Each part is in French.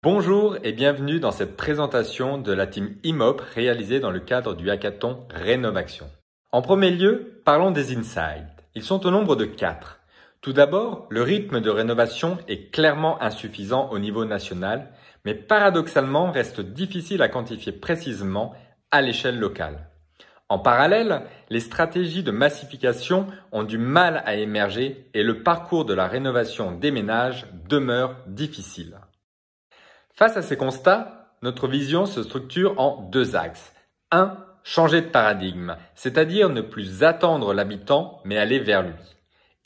Bonjour et bienvenue dans cette présentation de la team IMOP réalisée dans le cadre du hackathon Rénovaction. En premier lieu, parlons des insights. Ils sont au nombre de 4. Tout d'abord, le rythme de rénovation est clairement insuffisant au niveau national, mais paradoxalement reste difficile à quantifier précisément à l'échelle locale. En parallèle, les stratégies de massification ont du mal à émerger et le parcours de la rénovation des ménages demeure difficile. Face à ces constats, notre vision se structure en 2 axes. 1. Changer de paradigme, c'est-à-dire ne plus attendre l'habitant, mais aller vers lui.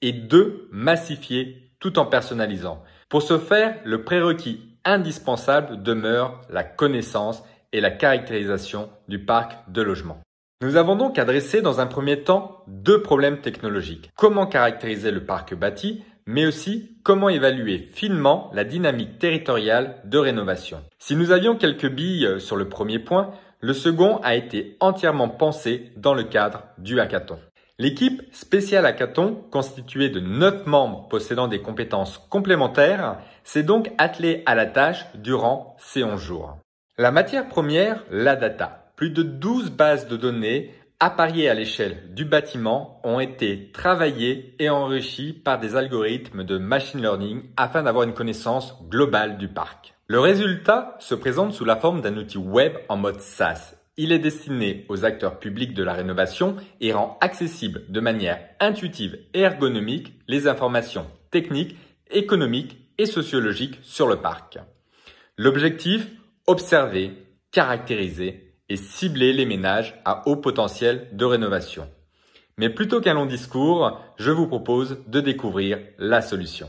Et 2. Massifier tout en personnalisant. Pour ce faire, le prérequis indispensable demeure la connaissance et la caractérisation du parc de logement. Nous avons donc adressé dans un premier temps 2 problèmes technologiques. Comment caractériser le parc bâti, mais aussi comment évaluer finement la dynamique territoriale de rénovation. Si nous avions quelques billes sur le premier point, le second a été entièrement pensé dans le cadre du hackathon. L'équipe spéciale hackathon, constituée de 9 membres possédant des compétences complémentaires, s'est donc attelée à la tâche durant ces 11 jours. La matière première, la data. Plus de 12 bases de données appariées à l'échelle du bâtiment ont été travaillées et enrichies par des algorithmes de machine learning afin d'avoir une connaissance globale du parc. Le résultat se présente sous la forme d'un outil web en mode SaaS. Il est destiné aux acteurs publics de la rénovation et rend accessible de manière intuitive et ergonomique les informations techniques, économiques et sociologiques sur le parc. L'objectif, observer, caractériser et cibler les ménages à haut potentiel de rénovation. Mais plutôt qu'un long discours, je vous propose de découvrir la solution.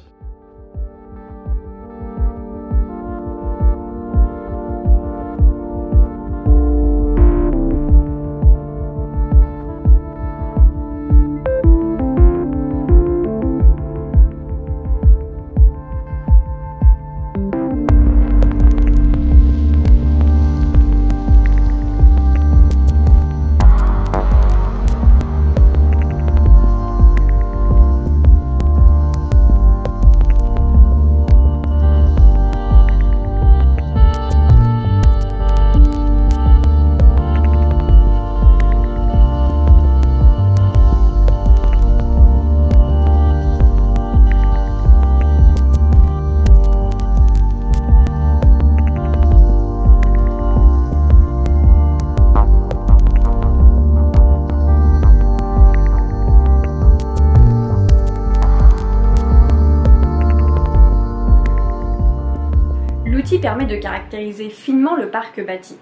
L'outil permet de caractériser finement le parc bâti.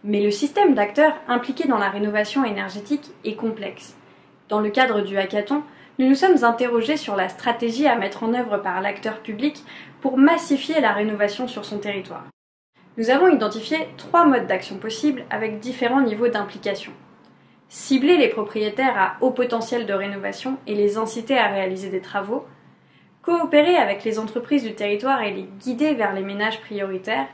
Mais le système d'acteurs impliqués dans la rénovation énergétique est complexe. Dans le cadre du hackathon, nous nous sommes interrogés sur la stratégie à mettre en œuvre par l'acteur public pour massifier la rénovation sur son territoire. Nous avons identifié 3 modes d'action possibles avec différents niveaux d'implication. Cibler les propriétaires à haut potentiel de rénovation et les inciter à réaliser des travaux, coopérer avec les entreprises du territoire et les guider vers les ménages prioritaires,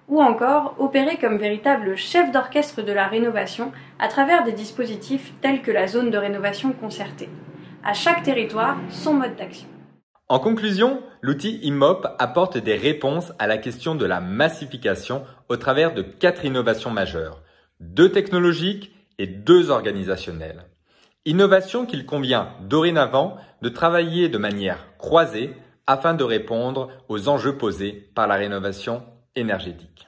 ou encore opérer comme véritable chef d'orchestre de la rénovation à travers des dispositifs tels que la zone de rénovation concertée. À chaque territoire, son mode d'action. En conclusion, l'outil IMOP apporte des réponses à la question de la massification au travers de 4 innovations majeures, 2 technologiques et 2 organisationnelles. Innovation qu'il convient dorénavant de travailler de manière croisée afin de répondre aux enjeux posés par la rénovation énergétique.